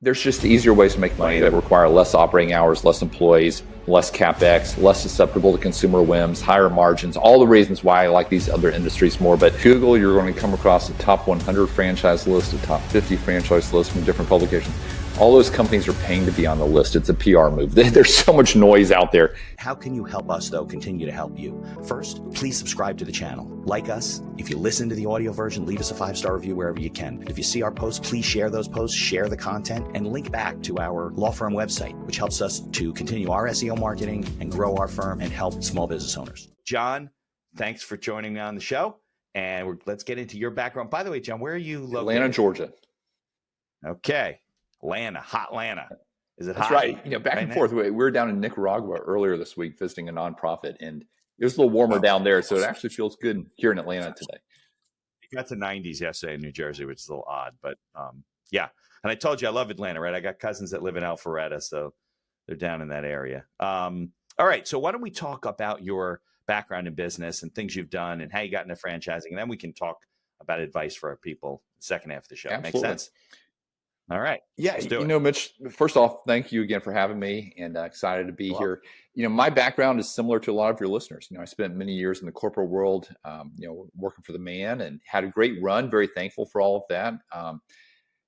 There's just easier ways to make money that require less operating hours, less employees, less CapEx, less susceptible to consumer whims, higher margins, all the reasons why I like these other industries more. But Google, you're going to come across a top 100 franchise list, a top 50 franchise list from different publications. All those companies are paying to be on the list. It's a PR move. There's so much noise out there. How can you help us, though, continue to help you? First, please subscribe to the channel. Like us. If you listen to the audio version, leave us a 5-star review wherever you can. If you see our posts, please share those posts, share the content, and link back to our law firm website, which helps us to continue our SEO marketing and grow our firm and help small business owners. Jon, thanks for joining me on the show. And let's get into your background. By the way, Jon, where are you located? Atlanta, Georgia. Okay. Hot Atlanta. Is it That's hot? Right. Back and forth. We were down in Nicaragua earlier this week visiting a nonprofit, and it was a little warmer down there, so it actually feels good here in Atlanta today. It got to 90s yesterday in New Jersey, which is a little odd, but yeah. And I told you I love Atlanta, right? I got cousins that live in Alpharetta, so they're down in that area. All right, so why don't we talk about your background in business and things you've done and how you got into franchising, and then we can talk about advice for our people in the second half of the show. Absolutely. Make sense? All right. Yeah, Mitch, first off, thank you again for having me, and excited to be here. My background is similar to a lot of your listeners. I spent many years in the corporate world, working for the man, and had a great run. Very thankful for all of that.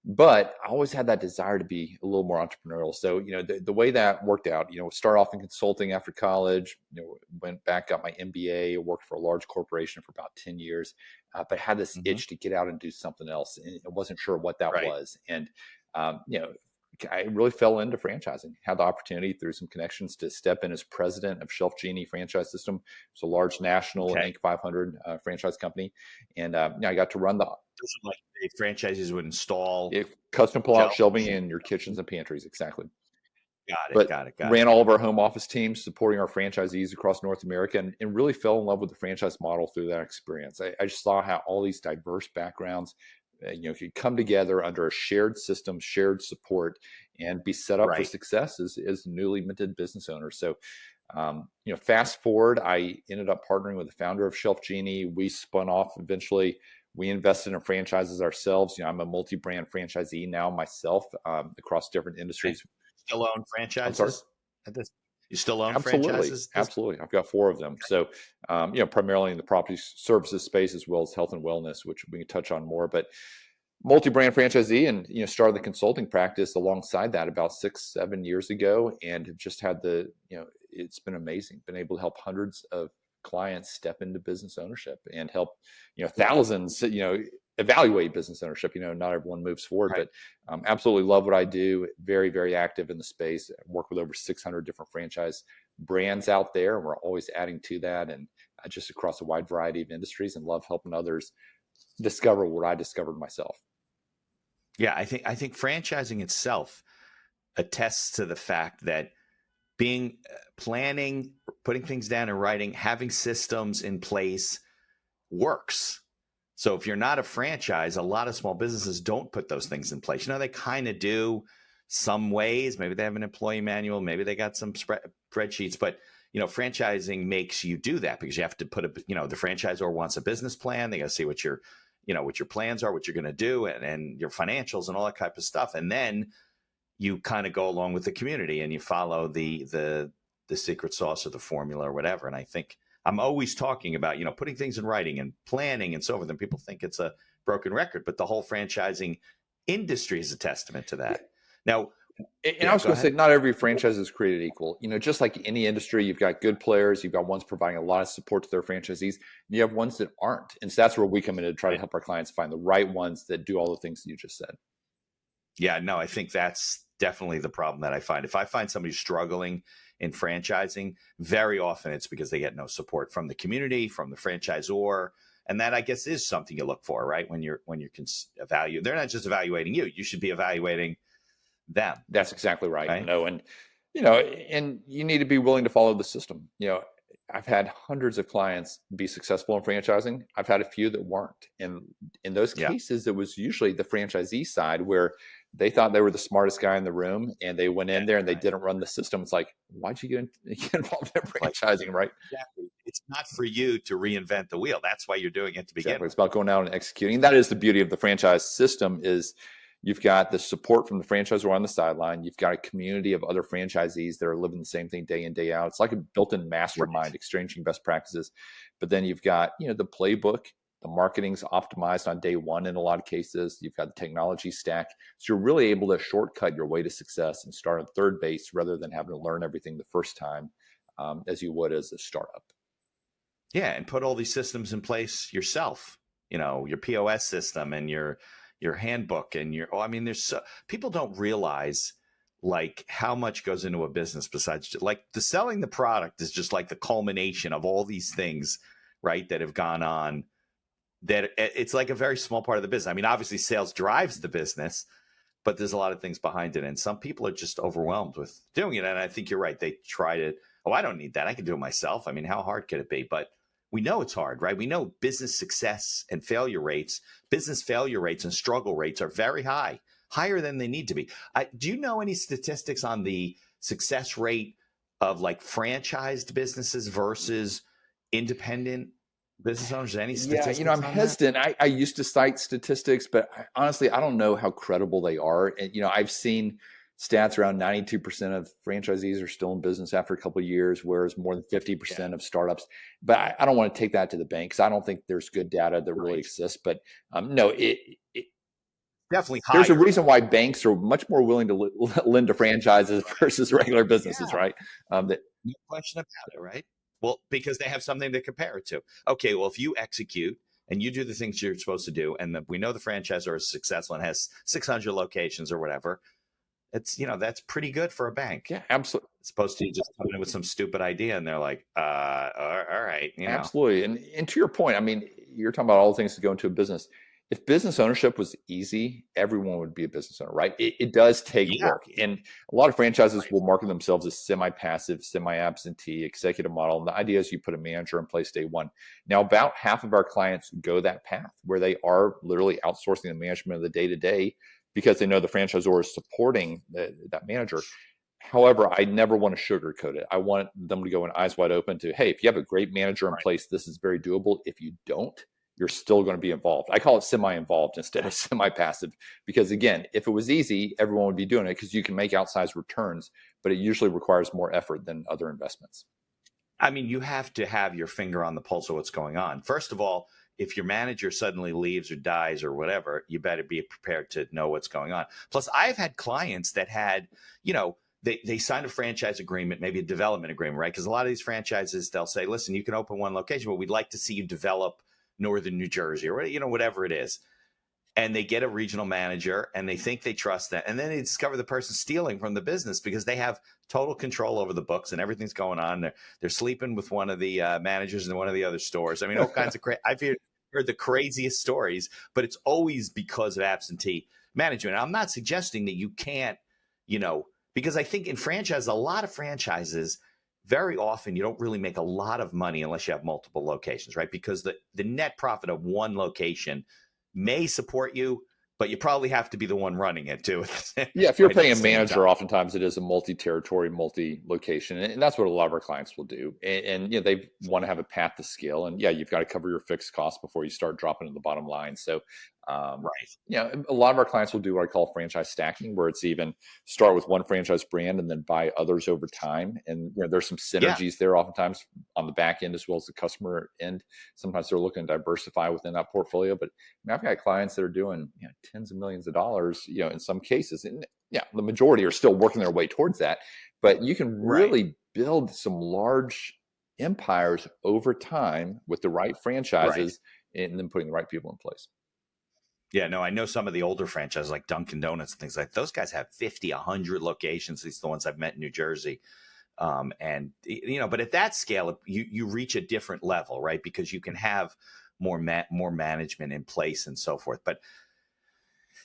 But I always had that desire to be a little more entrepreneurial. So, the way that worked out, started off in consulting after college, went back, got my MBA, worked for a large corporation for about 10 years, but had this itch to get out and do something else. And I wasn't sure what that was. And, I really fell into franchising, had the opportunity through some connections to step in as president of Shelf Genie Franchise System. It's a large national Inc. 500 franchise company. And I got to run the like franchises would install custom pull-out shelving in your kitchens and pantries. Exactly. Got it. Ran all of our home office teams, supporting our franchisees across North America, and really fell in love with the franchise model through that experience. I just saw how all these diverse backgrounds, could come together under a shared system, shared support, and be set up for success as newly minted business owners. So, fast forward, I ended up partnering with the founder of Shelf Genie. We spun off eventually. We invested in franchises ourselves. I'm a multi-brand franchisee now myself, across different industries. Still own franchises? You still own franchises? Absolutely. I've got 4 of them. So, primarily in the property services space, as well as health and wellness, which we can touch on more. But multi-brand franchisee, and started the consulting practice alongside that about 6-7 years ago, and have just had it's been amazing. Been able to help hundreds of clients step into business ownership and help thousands evaluate business ownership. Not everyone moves forward, but absolutely love what I do. Very, very active in the space. I work with over 600 different franchise brands out there, and we're always adding to that, and just across a wide variety of industries, and love helping others discover what I discovered myself. Yeah, I think franchising itself attests to the fact that planning, putting things down in writing, having systems in place works. So if you're not a franchise, a lot of small businesses don't put those things in place. They kind of do some ways. Maybe they have an employee manual. Maybe they got some spreadsheets. But, franchising makes you do that because you have to put the franchisor wants a business plan. They got to see what your plans are, what you're going to do, and your financials and all that type of stuff. And then you kind of go along with the community and you follow the secret sauce or the formula or whatever. And I think I'm always talking about, putting things in writing and planning and so forth. And people think it's a broken record, but the whole franchising industry is a testament to that. Now, and I was going to say, not every franchise is created equal. Just like any industry, you've got good players, you've got ones providing a lot of support to their franchisees, and you have ones that aren't. And so that's where we come in to try to help our clients find the right ones that do all the things that you just said. Yeah, no, I think that's definitely the problem that I find. If I find somebody struggling in franchising, very often it's because they get no support from the community, from the franchisor. And that, I guess, is something you look for, right? When you're evaluating, they're not just evaluating you. You should be evaluating them. That's exactly right. And you need to be willing to follow the system. I've had hundreds of clients be successful in franchising. I've had a few that weren't. And in those cases, it was usually the franchisee side where they thought they were the smartest guy in the room, and they went in there and they didn't run the system. It's like, why'd you get involved in franchising, right? Exactly. It's not for you to reinvent the wheel. That's why you're doing it to begin with. It's about going out and executing. That is the beauty of the franchise system is, You've got the support from the franchisor on the sideline. You've got a community of other franchisees that are living the same thing day in, day out. It's like a built-in mastermind, exchanging best practices. But then you've got, the playbook. The marketing's optimized on day one in a lot of cases. You've got the technology stack. So you're really able to shortcut your way to success and start at third base rather than having to learn everything the first time, as you would as a startup. Yeah, and put all these systems in place yourself. Your POS system and your handbook and there's people don't realize like how much goes into a business besides like the selling the product is just like the culmination of all these things, right, that have gone on. That it's like a very small part of the business. I mean, obviously sales drives the business, but there's a lot of things behind it. And some people are just overwhelmed with doing it. And I think you're right. They try to, I don't need that. I can do it myself. I mean, how hard could it be? But we know it's hard, right? We know business success and business failure rates and struggle rates are very high, higher than they need to be. Do you know any statistics on the success rate of like franchised businesses versus independent business owners? Any statistics? Yeah, I'm hesitant. I used to cite statistics, but honestly, I don't know how credible they are. And, I've seen stats around 92% of franchisees are still in business after a couple of years, whereas more than 50% of startups. But I don't want to take that to the bank because I don't think there's good data that really exists. But no, it definitely higher. There's a reason why banks are much more willing to lend to franchises versus regular businesses, right? No question about it, right? Well, because they have something to compare it to. Okay, well, if you execute and you do the things you're supposed to do, and we know the franchisor is successful and has 600 locations or whatever, it's, that's pretty good for a bank. Yeah, absolutely. It's supposed to just come in with some stupid idea and they're like, all right. Absolutely. And to your point, I mean, you're talking about all the things that go into a business. If business ownership was easy, everyone would be a business owner, right? It does take work. And a lot of franchises will market themselves as semi-passive, semi-absentee, executive model. And the idea is you put a manager in place day one. Now, about half of our clients go that path where they are literally outsourcing the management of the day-to-day because they know the franchisor is supporting that manager. However, I never want to sugarcoat it. I want them to go in eyes wide open to, hey, if you have a great manager in place, this is very doable. If you don't, you're still going to be involved. I call it semi-involved instead of semi-passive because, again, if it was easy, everyone would be doing it because you can make outsized returns, but it usually requires more effort than other investments. I mean, you have to have your finger on the pulse of what's going on. First of all, if your manager suddenly leaves or dies or whatever, you better be prepared to know what's going on. Plus, I've had clients that had, they signed a franchise agreement, maybe a development agreement, right? Because a lot of these franchises, they'll say, listen, you can open one location, but we'd like to see you develop Northern New Jersey or, whatever it is. And they get a regional manager and they think they trust that. And then they discover the person stealing from the business because they have total control over the books and everything's going on. They're sleeping with one of the managers in one of the other stores. I mean, all kinds of I've heard the craziest stories, but it's always because of absentee management. I'm not suggesting that you can't, because I think in franchise, a lot of franchises, very often you don't really make a lot of money unless you have multiple locations, right? Because the net profit of one location may support you, but you probably have to be the one running it too. Yeah, if you're paying a manager, oftentimes it is a multi-territory, multi-location, and that's what a lot of our clients will do. And they want to have a path to scale, and you've got to cover your fixed costs before you start dropping to the bottom line. So, a lot of our clients will do what I call franchise stacking, where it's even start with one franchise brand and then buy others over time. And there's some synergies there, oftentimes on the back end as well as the customer end. Sometimes they're looking to diversify within that portfolio, but I've got clients that are doing tens of millions of dollars, in some cases, and the majority are still working their way towards that. But you can really build some large empires over time with the right franchises and then putting the right people in place. Yeah, no, I know some of the older franchises like Dunkin' Donuts and things like those guys have 50, 100 locations. These are the ones I've met in New Jersey. And, but at that scale, you reach a different level, right? Because you can have more management in place and so forth. But,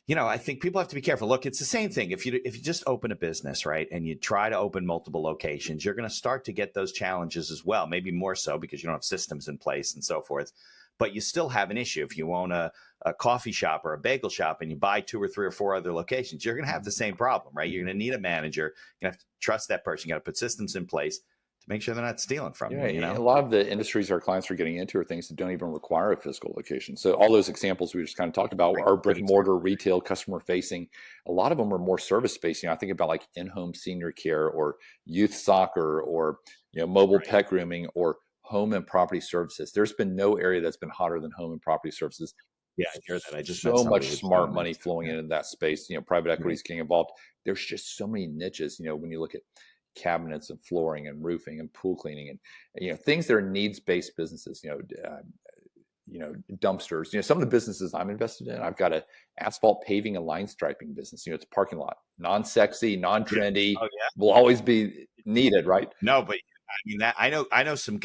I think people have to be careful. Look, it's the same thing. If you just open a business, right, and you try to open multiple locations, you're going to start to get those challenges as well, maybe more so because you don't have systems in place and so forth. But you still have an issue. If you own a coffee shop or a bagel shop and you buy 2 or 3 or 4 other locations, you're going to have the same problem, right? You're going to need a manager. You're going to have to trust that person. You got to put systems in place to make sure they're not stealing from Yeah, you, a lot of the industries our clients are getting into are things that don't even require a physical location. So all those examples we just kind of talked about are brick and mortar, retail, customer facing. A lot of them are more service based. I think about like in-home senior care or youth soccer or mobile pet grooming or home and property services. There's been no area that's been hotter than home and property services. Yeah, I hear that. I just met So somebody much who's smart doing money that. flowing into that space. Private equity is getting involved. There's just so many niches. When you look at cabinets and flooring and roofing and pool cleaning and things that are needs-based businesses. Dumpsters. Some of the businesses I'm invested in. I've got a asphalt paving and line striping business. It's a parking lot, non-sexy, non-trendy. Oh, yeah. Will always be needed, right? No, but I mean that I know some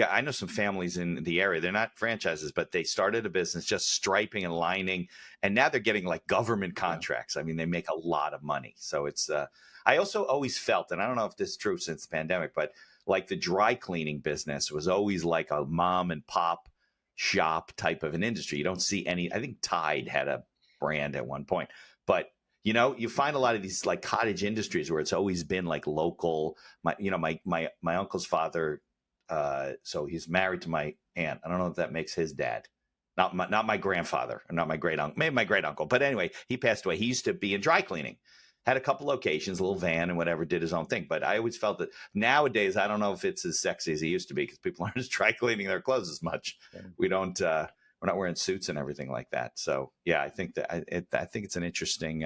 families in the area. They're not franchises, but they started a business just striping and lining, and now they're getting like government contracts. I mean, they make a lot of money. So it's I also always felt, and I don't know if this is true since the pandemic, but like the dry cleaning business was always like a mom and pop shop type of an industry. You don't see any. I think Tide had a brand at one point, but you find a lot of these like cottage industries where it's always been like local. My uncle's father, so he's married to my aunt. I don't know if that makes his dad, not my grandfather, or not my great uncle, maybe my great uncle. But anyway, he passed away. He used to be in dry cleaning, had a couple locations, a little van and whatever, did his own thing. But I always felt that nowadays, I don't know if it's as sexy as it used to be because people aren't just dry cleaning their clothes as much. We don't. We're not wearing suits and everything like that. So yeah, I think that I think it's an interesting,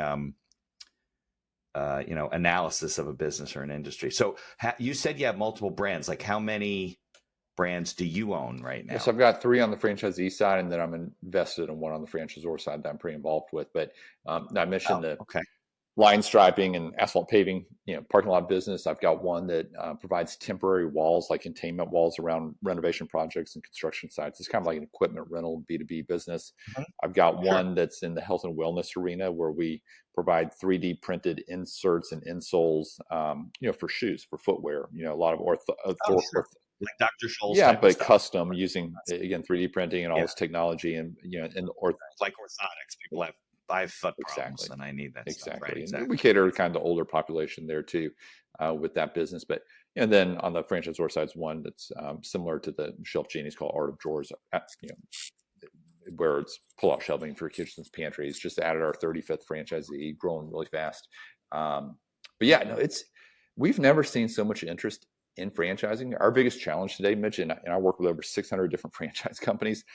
analysis of a business or an industry. So you said you have multiple brands. Like how many brands do you own right now? Yes, I've got 3 on the franchisee side, and then I'm invested in 1 on the franchisor side that I'm pretty involved with. But I mentioned the line striping and asphalt paving, parking lot business. I've got one that provides temporary walls, like containment walls around renovation projects and construction sites. It's kind of like an equipment rental B2B business. I've got one that's in the health and wellness arena where we provide 3D printed inserts and insoles, for shoes, for footwear, a lot of like Dr. Scholl's. Yeah, but custom using, again, 3D printing and all this technology and like orthotics. People have 5-foot problems, and I need that stuff. Right, exactly. We cater to kind of the older population there too, with that business. But and then on the franchisor side is one that's similar to the Shelf Genies called Art of Drawers, where it's pull-out shelving for kitchens, pantries. Just added our 35th franchisee, growing really fast. But yeah, no, we've never seen so much interest in franchising. Our biggest challenge today, Mitch, and I work with over 600 different franchise companies.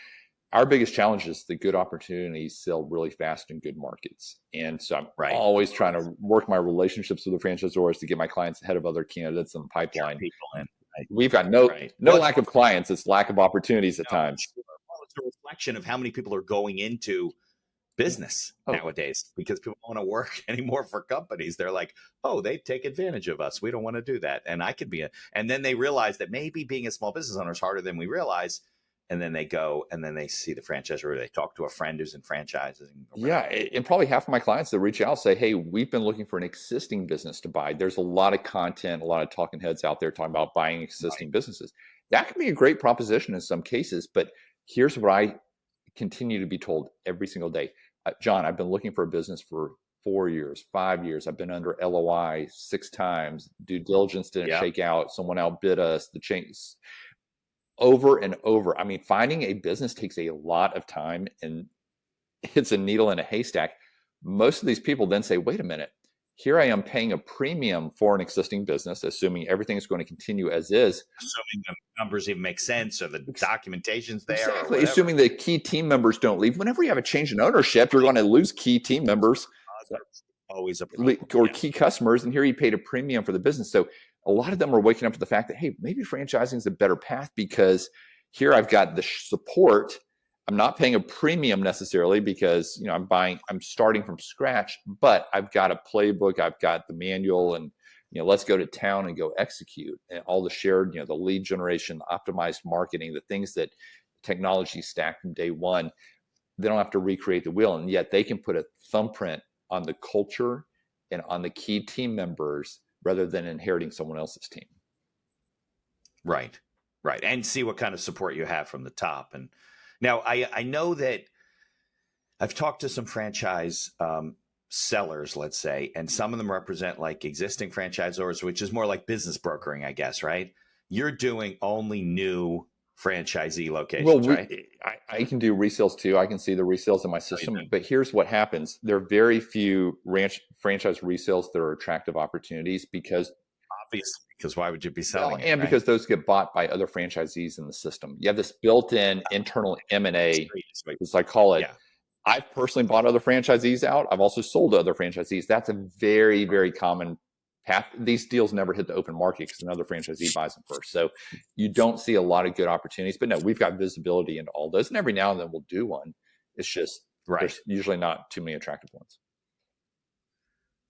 Our biggest challenge is the good opportunities sell really fast in good markets. And so I'm always trying to work my relationships with the franchisors to get my clients ahead of other candidates in the pipeline. We've got no lack of clients. It's lack of opportunities at times. Well, it's a reflection of how many people are going into business nowadays because people don't want to work anymore for companies. They're like, oh, they take advantage of us. We don't want to do that. And I could be and then they realize that maybe being a small business owner is harder than we realize. And then they go and then they see the franchisor, or they talk to a friend who's in franchising. Yeah. And probably half of my clients that reach out say, hey, we've been looking for an existing business to buy. There's a lot of content, a lot of talking heads out there talking about buying existing businesses. That can be a great proposition in some cases. But here's what I continue to be told every single day. Jon, I've been looking for a business for 4 years, 5 years. I've been under LOI 6 times. Due diligence didn't shake out. Someone outbid us. The chains. Over and over. I mean, finding a business takes a lot of time and it's a needle in a haystack. Most of these people then say, wait a minute, here I am paying a premium for an existing business, assuming everything is going to continue as is. Assuming the numbers even make sense or the documentation's there. Exactly. Assuming the key team members don't leave. Whenever you have a change in ownership, you're going to lose key team members. Always a problem. Or key customers. And here you paid a premium for the business. So a lot of them are waking up to the fact that, hey, maybe franchising is a better path because here I've got the support. I'm not paying a premium necessarily because, I'm starting from scratch, but I've got a playbook. I've got the manual and, let's go to town and go execute and all the shared, the lead generation, optimized marketing, the things that technology stacked from day one. They don't have to recreate the wheel. And yet they can put a thumbprint on the culture and on the key team members rather than inheriting someone else's team. Right. And see what kind of support you have from the top. And now I know that I've talked to some franchise sellers, let's say, and some of them represent like existing franchisors, which is more like business brokering, I guess, right? you're doing only new franchisee Well, locations, right? I can do resales too. I can see the resales in my No, you system, don't. but here's what happens. There are very few franchise resales that are attractive opportunities because, Obviously, because why would you be well, selling it, and right? because those get bought by other franchisees in the system. You have this built-in internal M&A, as I call it. Yeah. I've personally bought other franchisees out. I've also sold to other franchisees. That's a very, very common path. These deals never hit the open market because another franchisee buys them first. So you don't see a lot of good opportunities. But no, we've got visibility into all those. And every now and then we'll do one. It's just Right. there's usually not too many attractive ones.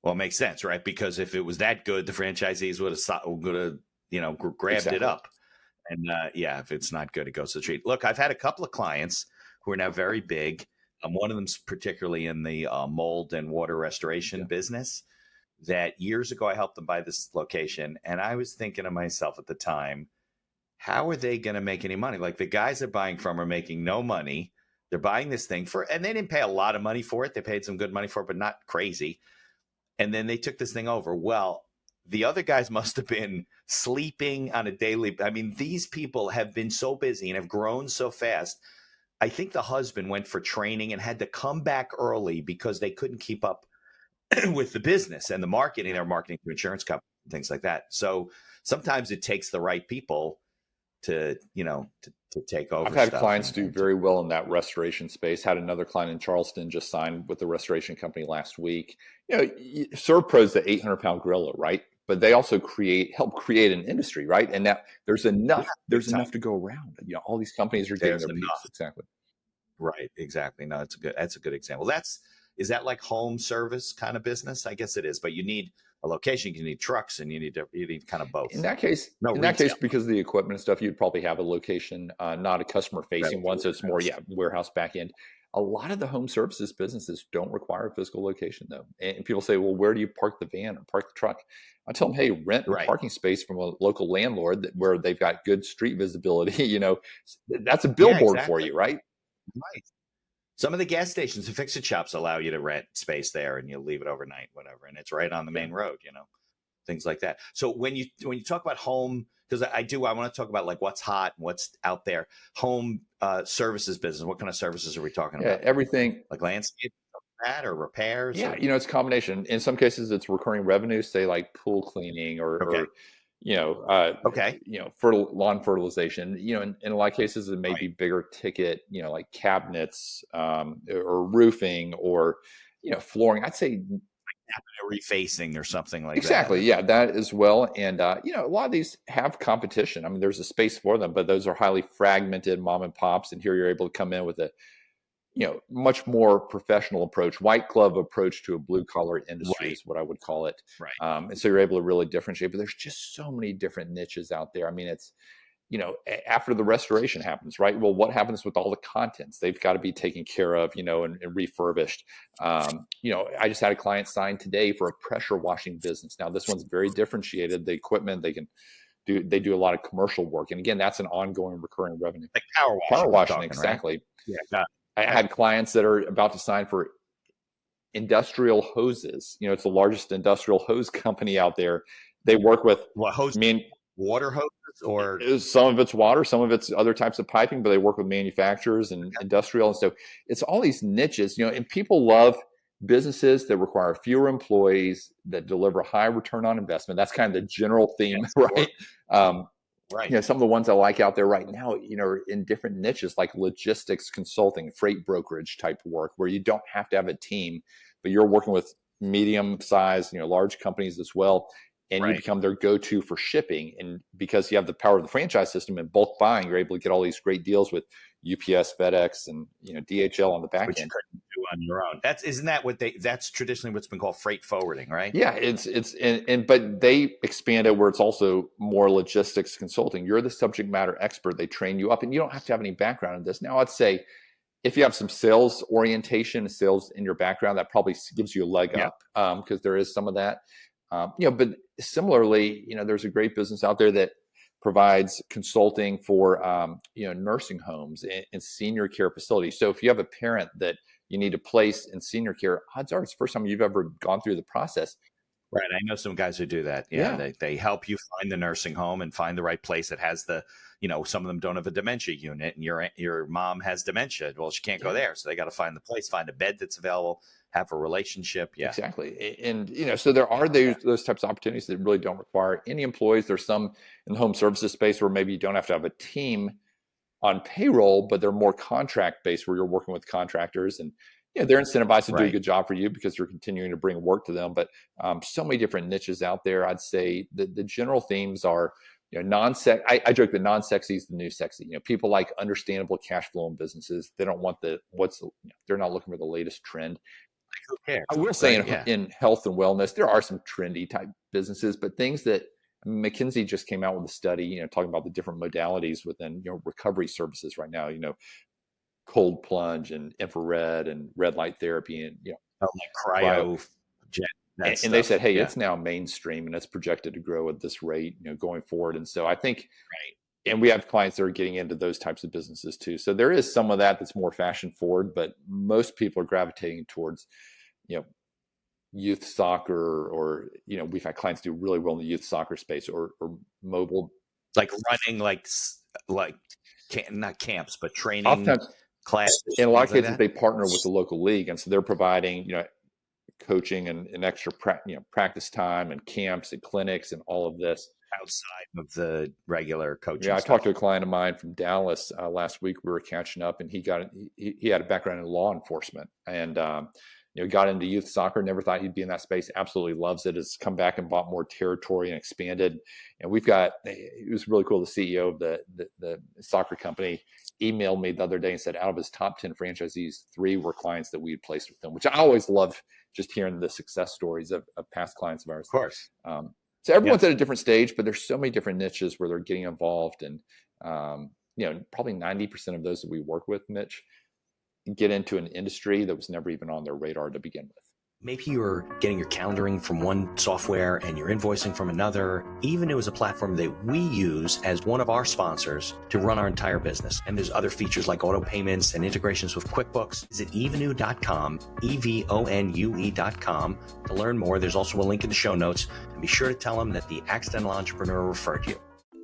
Well, it makes sense, right? Because if it was that good, the franchisees would have, grabbed it Exactly. up. And yeah, if it's not good, it goes to the street. Look, I've had a couple of clients who are now very big. One of them's particularly in the mold and water restoration Yeah. business. That years ago, I helped them buy this location, and I was thinking to myself at the time, how are they going to make any money? Like the guys they're buying from are making no money. They're buying this thing and they didn't pay a lot of money for it. They paid some good money for it, but not crazy. And then they took this thing over. Well, the other guys must have been sleeping on a daily. I mean, these people have been so busy and have grown so fast. I think the husband went for training and had to come back early because they couldn't keep up with the business and the marketing. They're marketing to insurance companies and things like that. So sometimes it takes the right people to take over. I've had stuff clients do and very well in that restoration space. Had another client in Charleston just signed with the restoration company last week. ServPro's the 800-pound gorilla, right? But they also help create an industry, right? And that there's enough to go around. All these companies are getting There's their piece. enough. Exactly. Right, exactly. No, that's a good example. Is that like home service kind of business? I guess it is, but you need a location, you need trucks, and you need kind of both. In that case, because of the equipment and stuff, you'd probably have a location, not a customer-facing one. So it's more, warehouse back end. A lot of the home services businesses don't require a physical location, though. And people say, well, where do you park the van or park the truck? I tell them, hey, rent a parking space from a local landlord where they've got good street visibility. That's a billboard for you, right? Right. Some of the gas stations and fix-it shops allow you to rent space there, and you leave it overnight, whatever, and it's right on the main road. Things like that. So when you talk about home, because I want to talk about like what's hot and what's out there. Home services business. What kind of services are we talking about? Everything like landscape, that or repairs. Yeah, it's a combination. In some cases, it's recurring revenue, say like pool cleaning or lawn fertilization. In a lot of cases, it may be bigger ticket, like cabinets or roofing or flooring. I'd say refacing or something like exactly. that. Yeah, that as well. And a lot of these have competition. I mean, there's a space for them, but those are highly fragmented mom and pops. And here you're able to come in with a much more professional approach, white glove approach to a blue collar industry is what I would call it. Right. And so you're able to really differentiate, but there's just so many different niches out there. I mean, it's, after the restoration happens, right? Well, what happens with all the contents? They've got to be taken care of, and refurbished. I just had a client sign today for a pressure washing business. Now this one's very differentiated. The equipment they do a lot of commercial work. And again, that's an ongoing recurring revenue. Like power washing. Exactly. Right? Yeah. Got it. I had clients that are about to sign for industrial hoses. It's the largest industrial hose company out there. They work with water hoses, or some of it's water, some of it's other types of piping, but they work with manufacturers and industrial. And so it's all these niches, and people love businesses that require fewer employees that deliver high return on investment. That's kind of the general theme, right? Right. Some of the ones I like out there right now, are in different niches like logistics consulting, freight brokerage type work, where you don't have to have a team, but you're working with medium size, large companies as well. And you become their go-to for shipping. And because you have the power of the franchise system and bulk buying, you're able to get all these great deals with UPS, FedEx, and DHL on the back end. You couldn't do on your own. That's traditionally what's been called freight forwarding, right? Yeah, but they expand it where it's also more logistics consulting. You're the subject matter expert. They train you up, and you don't have to have any background in this. Now, I'd say if you have some sales orientation, sales in your background, that probably gives you a leg up because there is some of that. But similarly, there's a great business out there that provides consulting for, nursing homes and senior care facilities. So if you have a parent that you need to place in senior care, odds are it's the first time you've ever gone through the process. Right. I know some guys who do that. Yeah. Yeah, They help you find the nursing home and find the right place that has the, some of them don't have a dementia unit, and your mom has dementia. Well, she can't go yeah. there. So they got to find the place, find a bed that's available, have a relationship. Yeah. Exactly. And, so there are those types of opportunities that really don't require any employees. There's some in the home services space where maybe you don't have to have a team on payroll, but they're more contract based where you're working with contractors, and they're incentivized to do a Right. good job for you because you're continuing to bring work to them. But so many different niches out there. I'd say the general themes are, non-sex. I joke that non-sexy is the new sexy. People like understandable cash flow in businesses. They don't want they're not looking for the latest trend. Who cares? I will say Right. Yeah. in health and wellness, there are some trendy type businesses, but things that McKinsey just came out with a study, talking about the different modalities within, recovery services right now, cold plunge and infrared and red light therapy and, Oh, like cryo. cryo, jet, that And they stuff. said, hey, Yeah. it's now mainstream and it's projected to grow at this rate, going forward. And so I think, Right. and we have clients that are getting into those types of businesses too. So there is some of that that's more fashion forward, but most people are gravitating towards, youth soccer, or we've had clients do really well in the youth soccer space, or mobile, Like running, like not camps, but training oftentimes classes, in a lot of things like cases that. they partner with the local league, and so they're providing coaching and extra practice time and camps and clinics and all of this Outside of the regular coaching I stuff. talked to a client of mine from Dallas last week. We were catching up, and he had a background in law enforcement, and got into youth soccer. Never thought he'd be in that space. Absolutely loves it. Has come back and bought more territory and expanded. And it was really cool. The CEO of the soccer company emailed me the other day and said, out of his top 10 franchisees, 3 were clients that we had placed with them, which I always love, just hearing the success stories of past clients of ours. Of course. So everyone's at a different stage, but there's so many different niches where they're getting involved. And, probably 90% of those that we work with, Mitch, get into an industry that was never even on their radar to begin with. Maybe you're getting your calendaring from one software and you're invoicing from another. Evenoo is a platform that we use as one of our sponsors to run our entire business. And there's other features like auto payments and integrations with QuickBooks. Visit evenoo.com, EVONUE.com to learn more. There's also a link in the show notes. And be sure to tell them that the Accidental Entrepreneur referred you.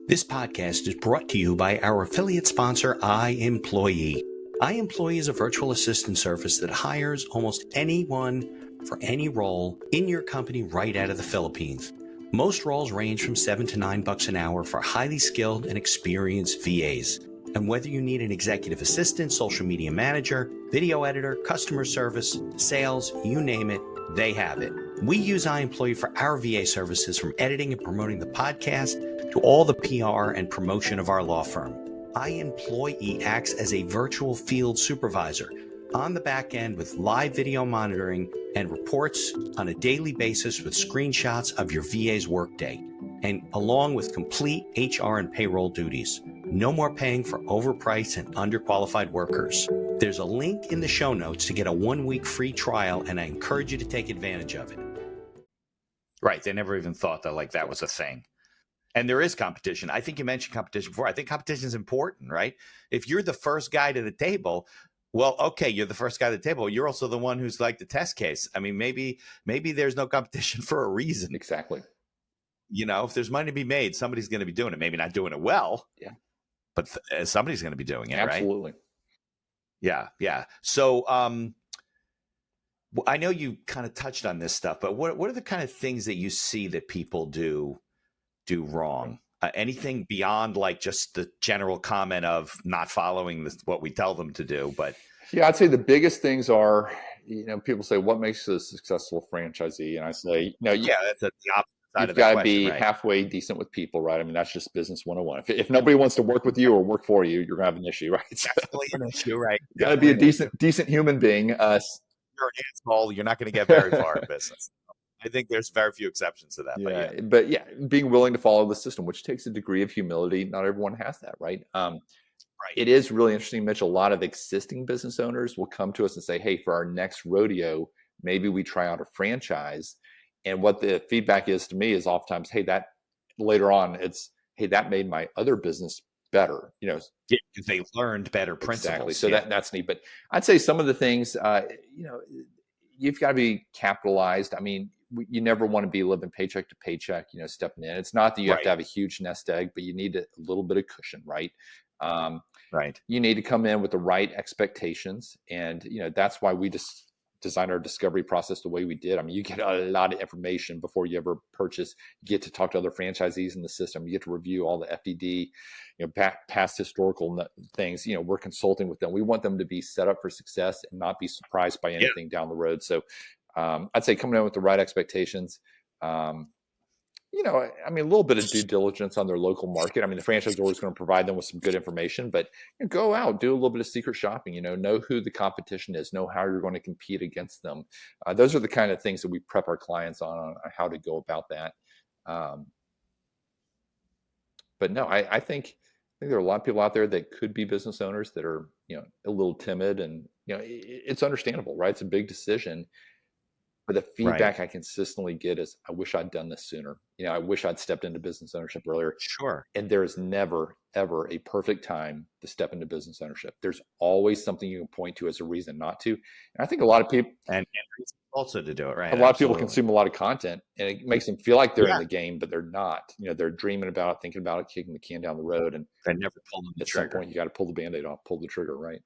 This podcast is brought to you by our affiliate sponsor, iEmployee. iEmployee is a virtual assistant service that hires almost anyone for any role in your company right out of the Philippines. Most roles range from $7 to $9 an hour for highly skilled and experienced VAs. And whether you need an executive assistant, social media manager, video editor, customer service, sales, you name it, they have it. We use iEmployee for our VA services, from editing and promoting the podcast to all the PR and promotion of our law firm. iEmployee acts as a virtual field supervisor on the back end with live video monitoring and reports on a daily basis with screenshots of your VA's workday, and along with complete HR and payroll duties. No more paying for overpriced and underqualified workers. There's a link in the show notes to get a 1-week free trial, and I encourage you to take advantage of it. Right. They never even thought that was a thing. And there is competition. I think you mentioned competition before. I think competition is important, right? If you're the first guy to the table, well, okay, you're the first guy to the table. You're also the one who's like the test case. I mean, maybe there's no competition for a reason. Exactly. If there's money to be made, somebody's going to be doing it. Maybe not doing it well. Yeah. But somebody's going to be doing it, Absolutely. right? Yeah. Yeah. So I know you kind of touched on this stuff, but what are the kind of things that you see that people do wrong? Anything beyond like just the general comment of not following what we tell them to do? But yeah, I'd say the biggest things are, people say, what makes a successful franchisee? And I say, yeah, that's the opposite side you've of that got to question, be right? halfway decent with people, right? I mean, that's just business 101. If nobody wants to work with you or work for you, you're gonna have an issue, right? Definitely an issue, right? You got to be a decent human being. You're an asshole. You're not going to get very far in business. I think there's very few exceptions to that. Yeah, but being willing to follow the system, which takes a degree of humility. Not everyone has that, right? Right. It is really interesting, Mitch. A lot of existing business owners will come to us and say, hey, for our next rodeo, maybe we try out a franchise. And what the feedback is to me is oftentimes, hey, that later on, it's, hey, that made my other business better. They learned better principles. Exactly. So that's neat. But I'd say some of the things, you've got to be capitalized. I mean, you never want to be living paycheck to paycheck, stepping in. It's not that you have to Right. have a huge nest egg, but you need a little bit of cushion, right? Right. You need to come in with the right expectations. And, that's why we just designed our discovery process the way we did. I mean, you get a lot of information before you ever purchase. You get to talk to other franchisees in the system. You get to review all the FDD, past historical things. We're consulting with them. We want them to be set up for success and not be surprised by anything down the road. So I'd say coming in with the right expectations. A little bit of due diligence on their local market. I mean, the franchisor is going to provide them with some good information, but go out, do a little bit of secret shopping, know who the competition is, know how you're going to compete against them. Those are the kind of things that we prep our clients on how to go about that. But no, I think there are a lot of people out there that could be business owners that are, a little timid, and, it's understandable, right? It's a big decision. But the feedback I consistently get is, I wish I'd done this sooner. I wish I'd stepped into business ownership earlier. Sure. And there is never, ever a perfect time to step into business ownership. There's always something you can point to as a reason not to. And I think a lot of people, and also to do it, right? a lot of people consume a lot of content, and it makes them feel like they're in the game, but they're not. They're dreaming about it, thinking about it, kicking the can down the road. And they never pull the trigger. At some point, you got to pull the Band-Aid off, pull the trigger, right?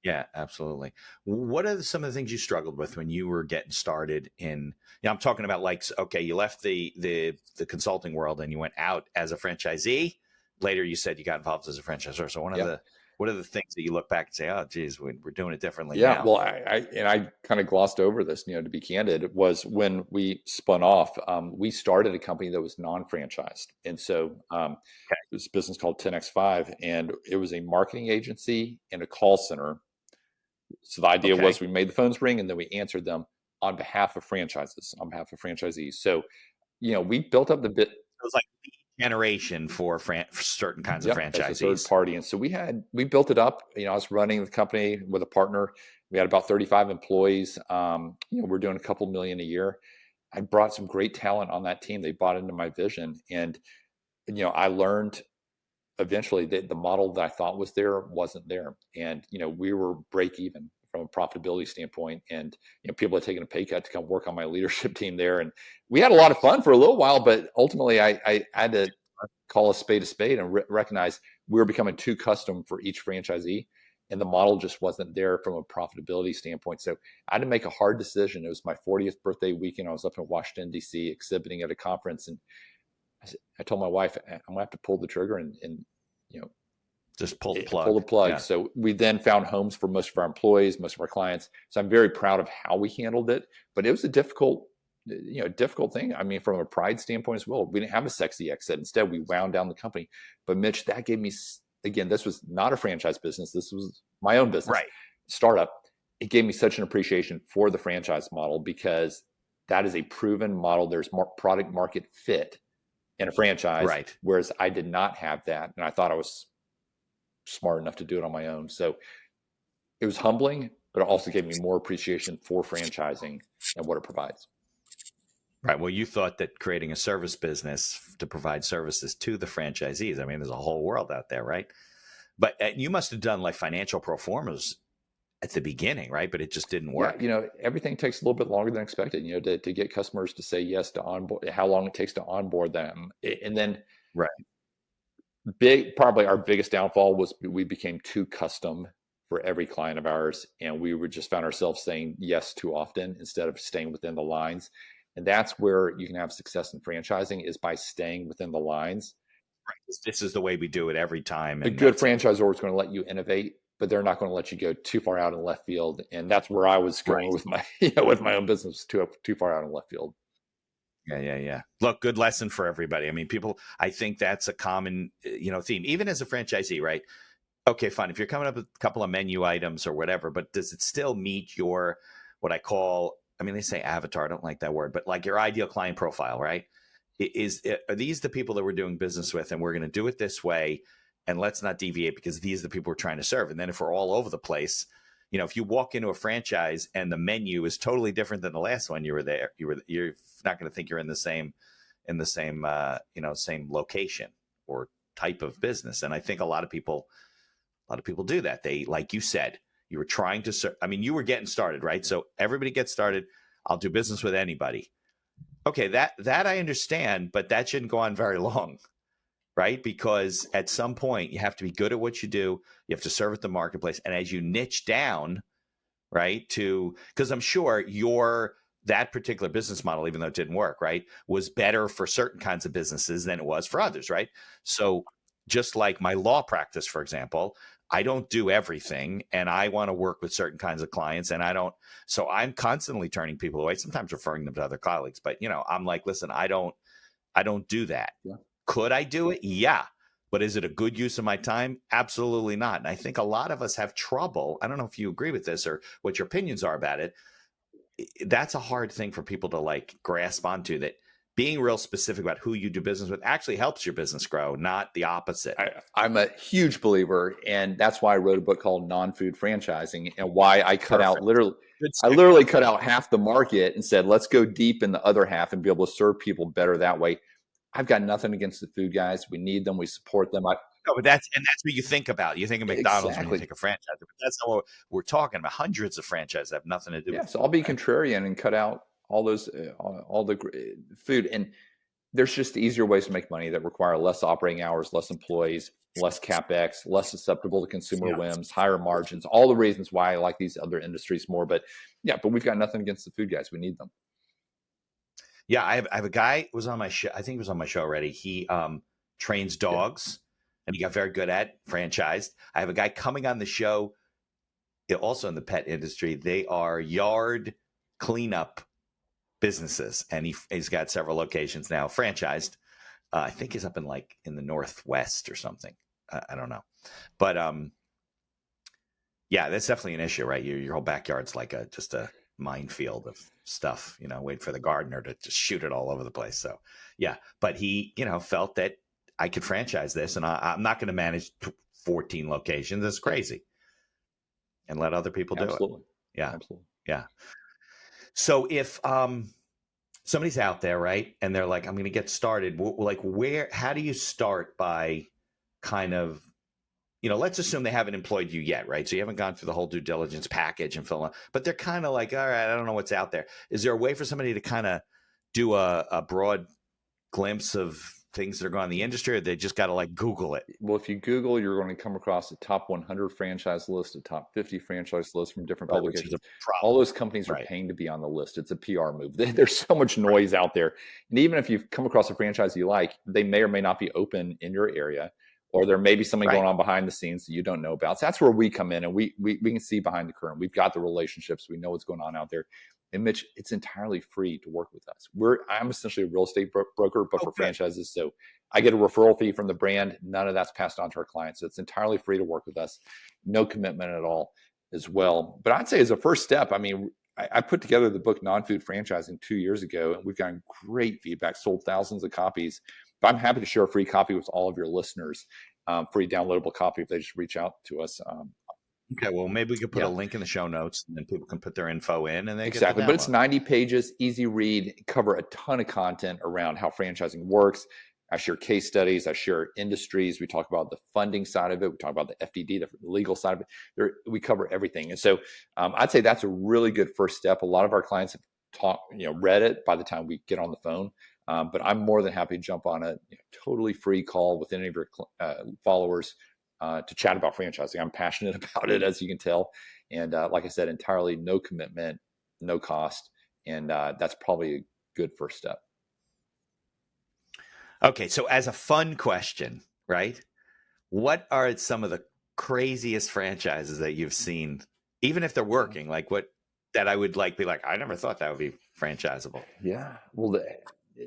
Yeah, absolutely. What are some of the things you struggled with when you were getting started in, I'm talking about, like, okay, you left the consulting world and you went out as a franchisee. Later, you said you got involved as a franchisor. So what are the things that you look back and say, oh, geez, we're doing it differently now? Well, I kind of glossed over this, to be candid, was when we spun off, we started a company that was non-franchised. And so it was a business called 10X5, and it was a marketing agency and a call center. So the idea was we made the phones ring, and then we answered them on behalf of franchises, on behalf of franchisees. So, we built up the bit. It was like lead generation for certain kinds of franchisees. As a third party. And so we built it up. I was running the company with a partner. We had about 35 employees. We're doing a couple million a year. I brought some great talent on that team. They bought into my vision. And, I learned eventually that the model that I thought was there wasn't there. And, we were break even from a profitability standpoint. And, people had taken a pay cut to come work on my leadership team there. And we had a lot of fun for a little while, but ultimately I had to call a spade and recognize we were becoming too custom for each franchisee. And the model just wasn't there from a profitability standpoint. So I had to make a hard decision. It was my 40th birthday weekend. I was up in Washington, D.C. exhibiting at a conference. And I told my wife, I'm going to have to pull the trigger and just pull the plug. Pull the plug. Yeah. So we then found homes for most of our employees, most of our clients. So I'm very proud of how we handled it. But it was a difficult thing. I mean, from a pride standpoint as well. We didn't have a sexy exit. Instead, we wound down the company. But Mitch, that gave me, again, this was not a franchise business. This was my own business, startup. It gave me such an appreciation for the franchise model, because that is a proven model. There's more product market fit in a franchise, whereas I did not have that. And I thought I was smart enough to do it on my own. So it was humbling, but it also gave me more appreciation for franchising and what it provides. Right. Well, you thought that creating a service business to provide services to the franchisees, I mean, there's a whole world out there, right? But you must have done like financial pro formas at the beginning, right? But it just didn't work. Yeah, everything takes a little bit longer than expected, to get customers to say yes to onboard, how long it takes to onboard them. And then probably our biggest downfall was we became too custom for every client of ours. And we just found ourselves saying yes too often instead of staying within the lines. And that's where you can have success in franchising, is by staying within the lines. Right. This is the way we do it every time. A good franchisor is going to let you innovate, but they're not going to let you go too far out in left field. And that's where I was going with my, with my own business, too far out in left field. Yeah. Look, good lesson for everybody. I mean, I think that's a common, theme, even as a franchisee, right? Okay, fine. If you're coming up with a couple of menu items or whatever, but does it still meet your, what I call, they say avatar, I don't like that word, but like your ideal client profile, right? Are these the people that we're doing business with, and we're going to do it this way, and let's not deviate because these are the people we're trying to serve. And then if we're all over the place, if you walk into a franchise and the menu is totally different than the last one you were there, you're not going to think you're in the same same location or type of business. And I think a lot of people do that. They, like you said, you were trying to you were getting started, right? So everybody gets started. I'll do business with anybody. Okay, that I understand, but that shouldn't go on very long, right? Because at some point you have to be good at what you do. You have to serve at the marketplace. And as you niche down, right, because I'm sure that particular business model, even though it didn't work, right, was better for certain kinds of businesses than it was for others, right? So just like my law practice, for example, I don't do everything, and I want to work with certain kinds of clients, and so I'm constantly turning people away, sometimes referring them to other colleagues. But I'm like, listen, I don't do that. Yeah. Could I do it? Yeah. But is it a good use of my time? Absolutely not. And I think a lot of us have trouble. I don't know if you agree with this or what your opinions are about it. That's a hard thing for people to like grasp onto, that being real specific about who you do business with actually helps your business grow, not the opposite. I'm a huge believer, and that's why I wrote a book called Non-Food Franchising, and why I cut out literally cut out half the market and said, let's go deep in the other half and be able to serve people better that way. I've got nothing against the food guys. We need them. We support them. No, but that's what you think about. You think of McDonald's when you think of franchise, but that's not what we're talking about. Hundreds of franchises have nothing to do with. So I'll be contrarian and cut out all those, all the food. And there's just easier ways to make money that require less operating hours, less employees, less CapEx, less susceptible to consumer whims, higher margins, all the reasons why I like these other industries more. But we've got nothing against the food guys. We need them. Yeah, I have a guy who was on my show. I think he was on my show already. He trains dogs, and he got very good at franchised. I have a guy coming on the show, also in the pet industry. They are yard cleanup businesses, and he's got several locations now franchised. I think he's up in the Northwest or something. I don't know, but that's definitely an issue, right? Your whole backyard's like just a minefield of stuff, wait for the gardener to just shoot it all over the place. So but he felt that I could franchise this, and I'm not going to manage 14 locations. That's crazy, and let other people do it. Absolutely. So if somebody's out there, right, and they're like, I'm going to get started, how do you start by kind of, let's assume they haven't employed you yet, right? So you haven't gone through the whole due diligence package and fill out, but they're kind of like, all right, I don't know what's out there. Is there a way for somebody to kind of do a broad glimpse of things that are going on in the industry, or they just got to like Google it? Well, if you Google, you're going to come across a top 100 franchise list, a top 50 franchise list from different publications. All those companies are paying to be on the list. It's a PR move. There's so much noise out there. And even if you've come across a franchise you like, they may or may not be open in your area, or there may be something going on behind the scenes that you don't know about. So that's where we come in, and we can see behind the curtain. We've got the relationships. We know what's going on out there. And Mitch, it's entirely free to work with us. I'm essentially a real estate broker, but for franchises. So I get a referral fee from the brand. None of that's passed on to our clients. So it's entirely free to work with us. No commitment at all as well. But I'd say as a first step, I put together the book Non-Food Franchising 2 years ago, and we've gotten great feedback, sold thousands of copies. But I'm happy to share a free copy with all of your listeners, free downloadable copy if they just reach out to us. Okay, well, maybe we could put a link in the show notes, and then people can put their info in, and they exactly. But it's 90 pages, easy read, cover a ton of content around how franchising works. I share case studies. I share industries. We talk about the funding side of it. We talk about the FDD, the legal side of it. We cover everything. And so I'd say that's a really good first step. A lot of our clients have read it by the time we get on the phone. But I'm more than happy to jump on a totally free call with any of your followers to chat about franchising. I'm passionate about it, as you can tell. And like I said, entirely no commitment, no cost. And that's probably a good first step. Okay, so as a fun question, right? What are some of the craziest franchises that you've seen, even if they're working, like what that I would be like, I never thought that would be franchisable? Yeah. Well,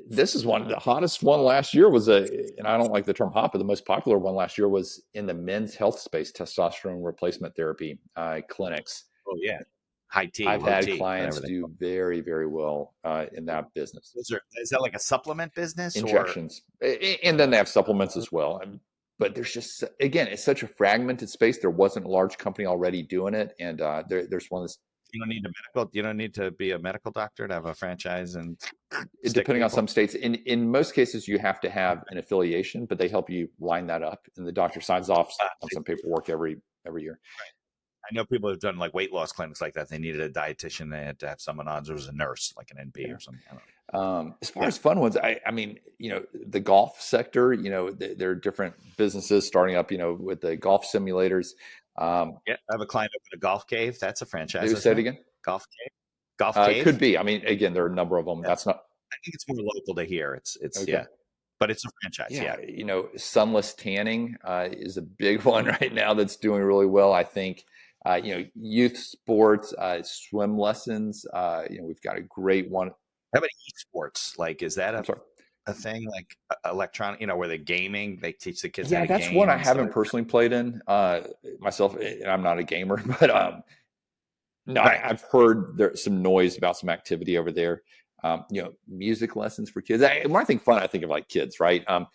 this is the hottest one last year was and I don't like the term hot, but the most popular one last year was in the men's health space, testosterone replacement therapy clinics. Oh yeah. High T. I've had clients do very, very well in that business. Is that like a supplement business? Injections. And then they have supplements as well. But there's just, again, it's such a fragmented space. There wasn't a large company already doing it. And there's one that's, you don't need to be a medical doctor to have a franchise, and depending on some states. In most cases, you have to have an affiliation, but they help you line that up, and the doctor signs off on some paperwork every year. Right. I know people have done like weight loss clinics like that. They needed a dietitian. They had to have someone on. There was a nurse, like an NP or something. I don't As far as fun ones, I mean, the golf sector, there are different businesses starting up, with the golf simulators. Yeah, I have a client open a golf cave. That's a franchise, Maybe say isn't it it? again. Golf cave. Golf cave. Could be. I mean, again, there are a number of them. Yes. That's not. I think it's more local to here. It's Okay. yeah, but it's a franchise. Yeah, Yeah. sunless tanning is a big one right now that's doing really well. I think, youth sports, swim lessons. We've got a great one. How about esports? Like, is that I'm sorry. a thing like electronic? Where they're gaming, they teach the kids how Yeah, to that's game. one I and stuff haven't like personally played in myself, and I'm not a gamer, but no, Right. I've heard there's some noise about some activity over there. Music lessons for kids. When I think fun, I think of like kids, right? I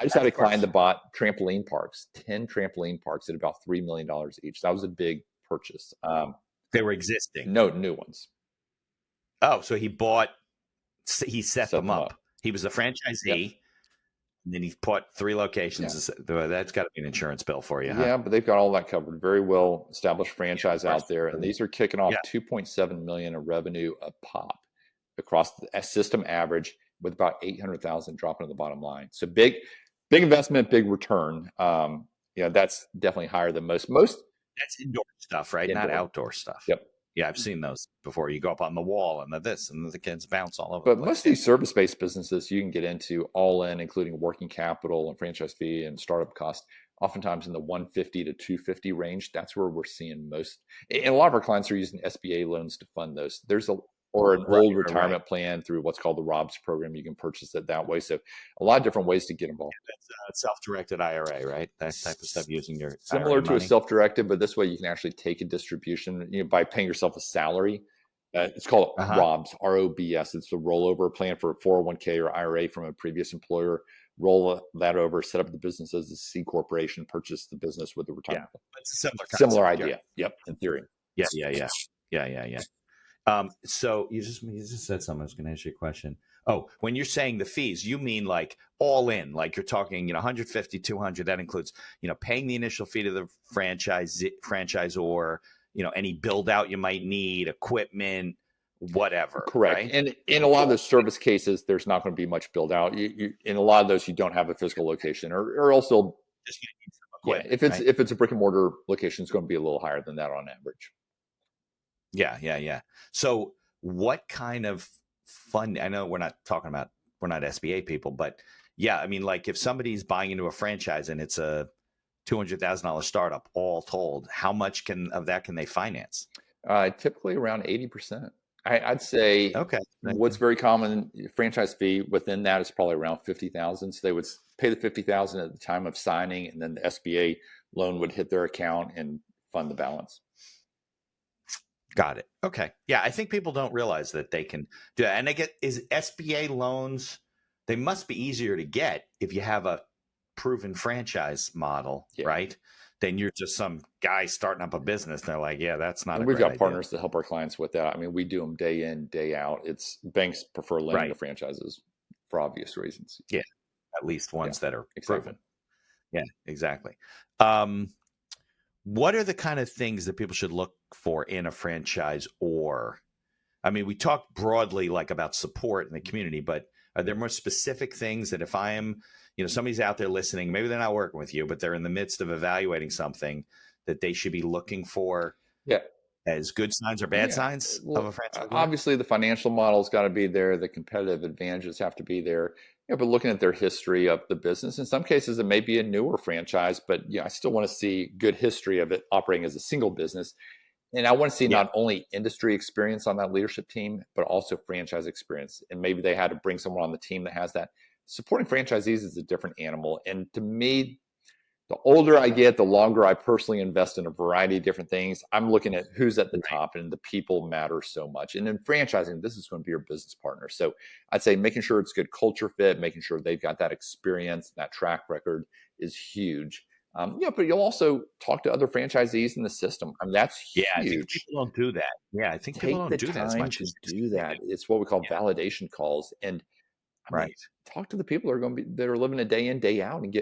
just had a client that bought trampoline parks, 10 trampoline parks at about $3 million each. That was a big purchase. They were existing. No new ones. Oh, so he set them up. He was a franchisee. Yep. And then he bought 3 locations. Yeah. That's got to be an insurance bill for you, huh? Yeah, but they've got all that covered. Very well established franchise out there. And these are kicking off $2.7 million in revenue a pop across the system average, with about 800,000 dropping to the bottom line. So big investment, big return. That's definitely higher than most. That's indoor stuff, right? Not outdoor stuff. Yep. Yeah, I've seen those before. You go up on the wall and the kids bounce all over. But most of these service-based businesses you can get into all in, including working capital and franchise fee and startup costs, oftentimes in the 150 to 250 range. That's where we're seeing most. And a lot of our clients are using SBA loans to fund those. There's an old retirement plan through what's called the ROBS program. You can purchase it that way. So a lot of different ways to get involved. That's self-directed IRA, right? That type of stuff, using your similar IRA to money. A self-directed, but this way you can actually take a distribution, by paying yourself a salary. It's called ROBS, ROBS. It's the rollover plan for a 401k or IRA from a previous employer. Roll that over, set up the business as a C corporation, purchase the business with the retirement. Yeah, it's a similar idea. Yep, in theory. Yeah. So you just said something. I was going to ask you a question. Oh, when you're saying the fees, you mean like all in, like you're talking, 150, 200. That includes, paying the initial fee to the franchisor, any build out you might need, equipment, whatever. Correct. Right? And in a lot of those service cases, there's not going to be much build out. You in a lot of those, you don't have a physical location, or also just need some equipment. If it's a brick and mortar location, it's going to be a little higher than that on average. Yeah. So what kind of fund? I know we're not SBA people, but yeah, I mean, like if somebody's buying into a franchise and it's a $200,000 startup, all told, how much of that can they finance? Typically around 80%. I'd say what's very common, franchise fee within that is probably around 50,000. So they would pay the 50,000 at the time of signing, and then the SBA loan would hit their account and fund the balance. Got it. Okay. Yeah, I think people don't realize that they can do that. And is SBA loans, they must be easier to get if you have a proven franchise model, right? Then you're just some guy starting up a business. They're like, yeah, that's not. And we've got partners to help our clients with that. I mean, we do them day in, day out. Banks prefer lending to franchises for obvious reasons. Yeah, at least ones that are proven. Yeah, exactly. What are the kind of things that people should look for in a franchise? Or, I mean, we talked broadly like about support in the community, but are there more specific things that if I am, somebody's out there listening, maybe they're not working with you, but they're in the midst of evaluating something, that they should be looking for as good signs or bad signs of a franchise? Obviously, the financial model's got to be there. The competitive advantages have to be there. But looking at their history of the business, in some cases, it may be a newer franchise, but I still want to see good history of it operating as a single business. And I want to see not only industry experience on that leadership team, but also franchise experience. And maybe they had to bring someone on the team that has that. Supporting franchisees is a different animal. And to me, the older I get, the longer I personally invest in a variety of different things. I'm looking at who's at the top, and the people matter so much. And in franchising, this is going to be your business partner. So I'd say making sure it's good culture fit, making sure they've got that experience, that track record is huge. But you'll also talk to other franchisees in the system. I mean, that's huge. I think people don't do that. Yeah, I think people don't do that as much. Do that. It's what we call validation calls. And talk to the people that are living a day in, day out, and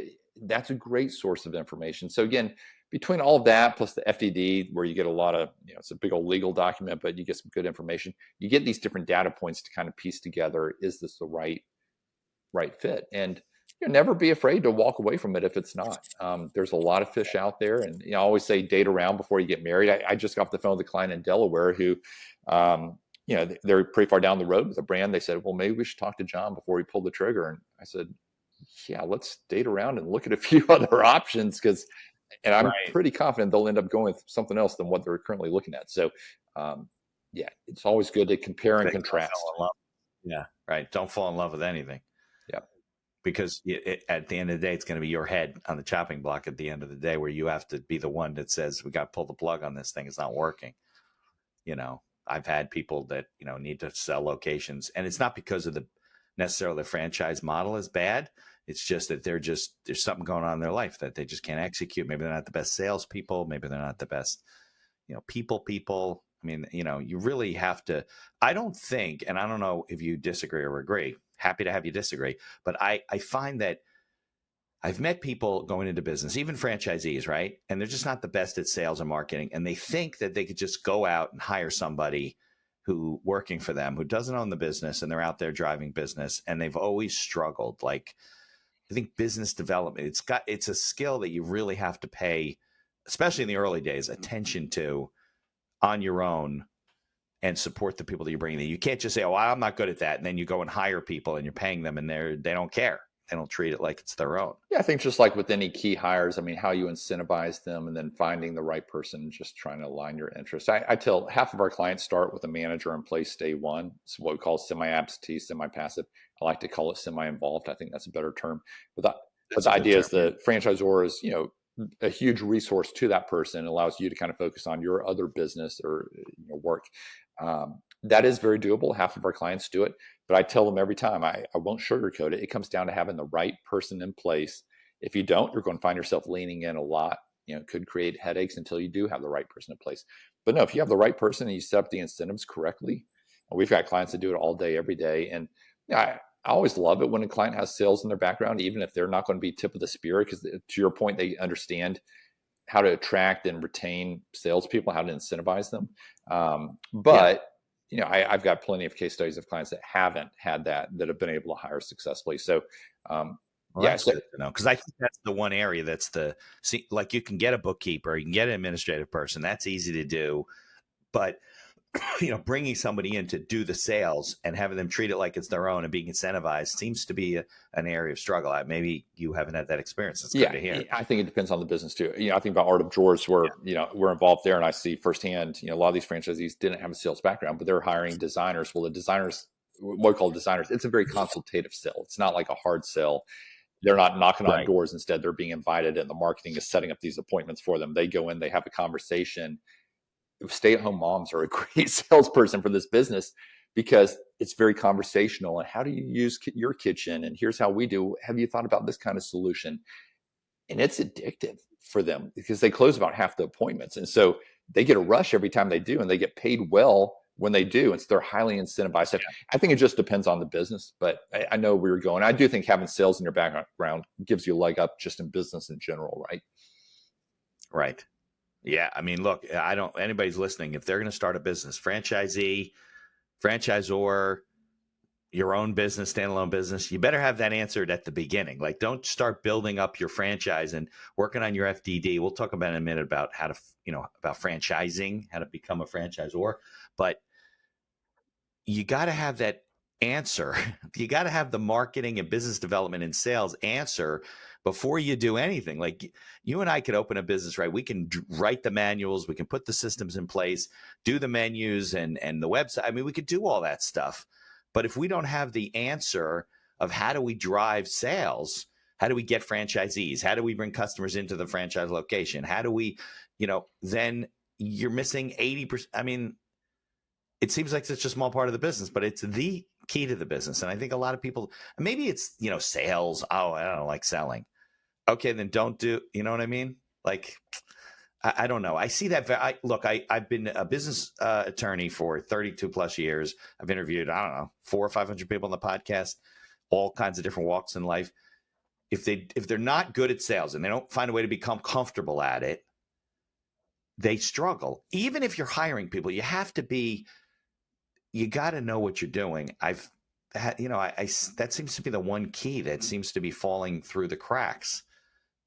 that's a great source of information. So again, between all of that plus the FDD, where you get a lot of, it's a big old legal document, but you get some good information. You get these different data points to kind of piece together, is this the right fit? And never be afraid to walk away from it if it's not. There's a lot of fish out there, and I always say date around before you get married. I just got off the phone with a client in Delaware who, they're pretty far down the road with a brand. They said, well, maybe we should talk to Jon before we pull the trigger. And I said, yeah, let's date around and look at a few other options, and I'm pretty confident they'll end up going with something else than what they're currently looking at. So, it's always good to compare and contrast. Yeah, right. Don't fall in love with anything. Yeah. Because at the end of the day, it's going to be your head on the chopping block at the end of the day, where you have to be the one that says, we got to pull the plug on this thing. It's not working. I've had people that, need to sell locations, and it's not because of necessarily the franchise model is bad. It's just that there's something going on in their life that they just can't execute. Maybe they're not the best salespeople. Maybe they're not the best, people. I mean, you really have to, I don't think, and I don't know if you disagree or agree, happy to have you disagree, but I find that I've met people going into business, even franchisees, right? And they're just not the best at sales and marketing. And they think that they could just go out and hire somebody who working for them, who doesn't own the business, and they're out there driving business. And they've always struggled. Like, I think business development, it's a skill that you really have to pay, especially in the early days, attention to on your own, and support the people that you're bringing in. You can't just say, oh, I'm not good at that. And then you go and hire people and you're paying them and they don't care. They don't treat it like it's their own. Yeah, I think just like with any key hires, how you incentivize them and then finding the right person, just trying to align your interests. I tell half of our clients start with a manager in place day one. It's what we call semi-absentee, semi-passive. I like to call it semi-involved. I think that's a better term. But the idea is the franchisor is, a huge resource to that person. It allows you to kind of focus on your other business or work. That is very doable. Half of our clients do it, but I tell them every time, I won't sugarcoat it. It comes down to having the right person in place. If you don't, you're going to find yourself leaning in a lot. It could create headaches until you do have the right person in place. But no, if you have the right person and you set up the incentives correctly, we've got clients that do it all day, every day. And I always love it when a client has sales in their background, even if they're not going to be tip of the spear, because to your point, they understand how to attract and retain salespeople, how to incentivize them. I've got plenty of case studies of clients that haven't had that have been able to hire successfully. So, that's good to know, because I think that's the one area like you can get a bookkeeper, you can get an administrative person. That's easy to do, but bringing somebody in to do the sales and having them treat it like it's their own and being incentivized seems to be an area of struggle. Maybe you haven't had that experience. It's good to hear. I think it depends on the business too. I think about Art of Drawers where, we're involved there, and I see firsthand, a lot of these franchisees didn't have a sales background, but they're hiring designers. Well, the designers, what we call designers, it's a very consultative sell. It's not like a hard sell. They're not knocking on doors. Instead, they're being invited, and the marketing is setting up these appointments for them. They go in, they have a conversation. Stay-at-home moms are a great salesperson for this business because it's very conversational. And how do you use your kitchen? And here's how we do. Have you thought about this kind of solution? And it's addictive for them because they close about half the appointments. And so they get a rush every time they do, and they get paid well when they do. And so they're highly incentivized. So I think it just depends on the business, but I know where you're going. I do think having sales in your background gives you a leg up just in business in general, right? Right. Yeah. Look, anybody's listening, if they're going to start a business, franchisee, franchisor, your own business, standalone business, you better have that answered at the beginning. Like, don't start building up your franchise and working on your FDD. We'll talk about in a minute about how to, about franchising, how to become a franchisor, but you got to have that answer. You got to have the marketing and business development and sales answer before you do anything. Like, you and I could open a business, right? We can write the manuals. We can put the systems in place, do the menus and the website. We could do all that stuff. But if we don't have the answer of how do we drive sales, how do we get franchisees? How do we bring customers into the franchise location? How do we, then you're missing 80%. It seems like such a small part of the business, but it's the key to the business. And I think a lot of people, maybe it's, sales. Oh, I don't like selling. Okay, then don't do, you know what I mean? Like, I don't know. I see that. I've been a business attorney for 32 plus years. I've interviewed, 400 or 500 people on the podcast, all kinds of different walks in life. If they're not good at sales and they don't find a way to become comfortable at it, they struggle. Even if you're hiring people, you got to know what you're doing. I've had, that seems to be the one key that seems to be falling through the cracks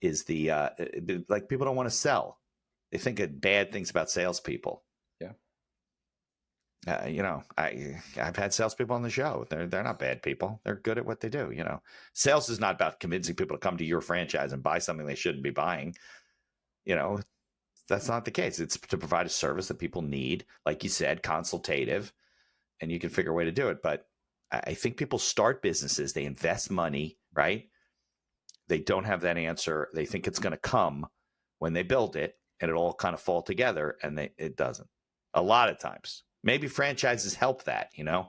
is like people don't want to sell. They think of bad things about salespeople. Yeah. I've had salespeople on the show. They're not bad people. They're good at what they do. Sales is not about convincing people to come to your franchise and buy something they shouldn't be buying. That's not the case. It's to provide a service that people need, like you said, consultative, and you can figure a way to do it. But I think people start businesses, they invest money, right? They don't have that answer. They think it's going to come when they build it, and it all kind of fall together, and it doesn't. A lot of times. Maybe franchises help that, Yeah.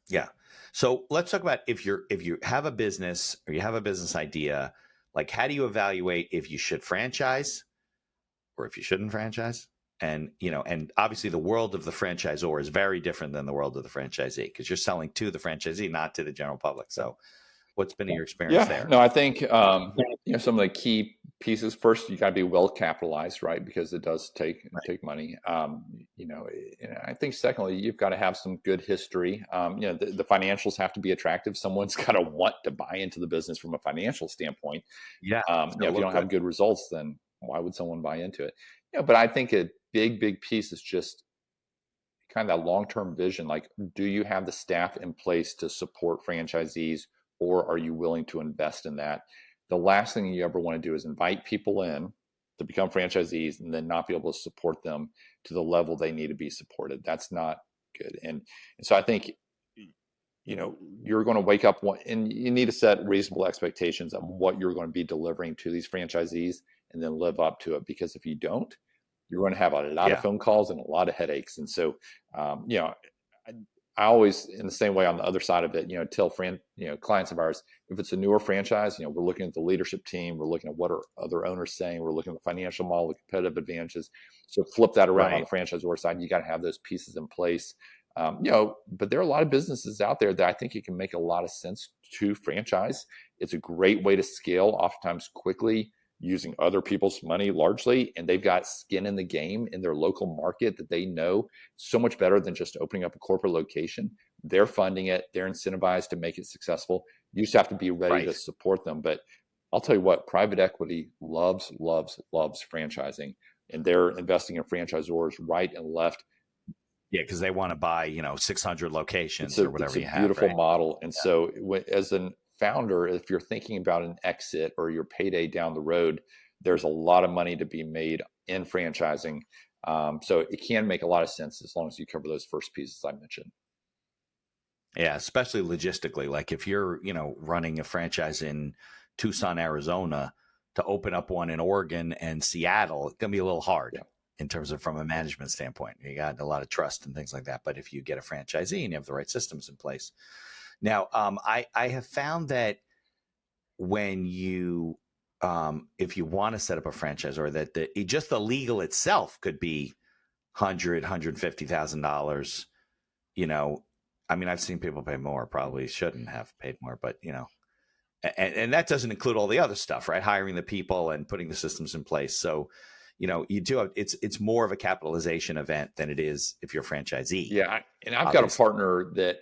Yeah. So let's talk about if you have a business or you have a business idea, like how do you evaluate if you should franchise or if you shouldn't franchise? And, and obviously the world of the franchisor is very different than the world of the franchisee because you're selling to the franchisee, not to the general public. So what's been your experience there? No, I think, some of the key pieces first, you got to be well capitalized, right? Because it does take money. And I think secondly, you've got to have some good history. The financials have to be attractive. Someone's got to want to buy into the business from a financial standpoint. Yeah. If you don't have good results, then why would someone buy into it? But I think a big piece is just kind of that long-term vision. Like, do you have the staff in place to support franchisees, or are you willing to invest in that? The last thing you ever want to do is invite people in to become franchisees and then not be able to support them to the level they need to be supported. That's not good. And so I think, you're going to wake up and you need to set reasonable expectations on what you're going to be delivering to these franchisees and then live up to it. Because if you don't, you're going to have a lot of phone calls and a lot of headaches. And so, I always, in the same way on the other side of it, tell clients of ours, if it's a newer franchise, we're looking at the leadership team, we're looking at what are other owners saying, we're looking at the financial model, the competitive advantages. So flip that around on the franchisor side, you got to have those pieces in place. But there are a lot of businesses out there that I think it can make a lot of sense to franchise. It's a great way to scale, oftentimes quickly, using other people's money largely, and they've got skin in the game in their local market that they know so much better than just opening up a corporate location. They're funding it. They're incentivized to make it successful. You just have to be ready to support them. But I'll tell you what, private equity loves franchising, and they're investing in franchisors right and left. Yeah, because they want to buy, 600 locations or whatever you have. It's a beautiful model. And so as an founder, if you're thinking about an exit or your payday down the road, there's a lot of money to be made in franchising. So it can make a lot of sense as long as you cover those first pieces I mentioned. Yeah, especially logistically. Like if you're, running a franchise in Tucson, Arizona, to open up one in Oregon and Seattle, it's going to be a little hard in terms of from a management standpoint. You got a lot of trust and things like that. But if you get a franchisee and you have the right systems in place. Now, I have found that when you, if you want to set up a franchise, or that just the legal itself could be $150,000. I mean, I've seen people pay more. Probably shouldn't have paid more, but and that doesn't include all the other stuff, right? Hiring the people and putting the systems in place. So, you do have, it's more of a capitalization event than it is if you're a franchisee. Yeah, and I've got a partner that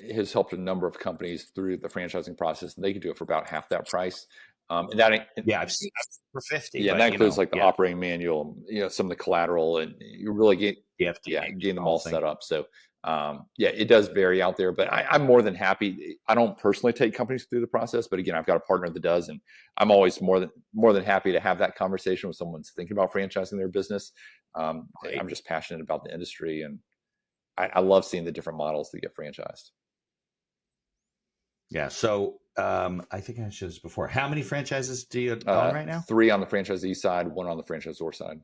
has helped a number of companies through the franchising process, and they can do it for about half that price. And that, I've seen for 50. Yeah, and that includes like the operating manual, some of the collateral, and you really getting them all set up. So, it does vary out there, but I'm more than happy. I don't personally take companies through the process, but again, I've got a partner that does, and I'm always more than happy to have that conversation with someone who's thinking about franchising their business. I'm just passionate about the industry, and I love seeing the different models that get franchised. Yeah. So I think I mentioned this before. How many franchises do you own right now? 3 on the franchisee side, 1 on the franchisor side.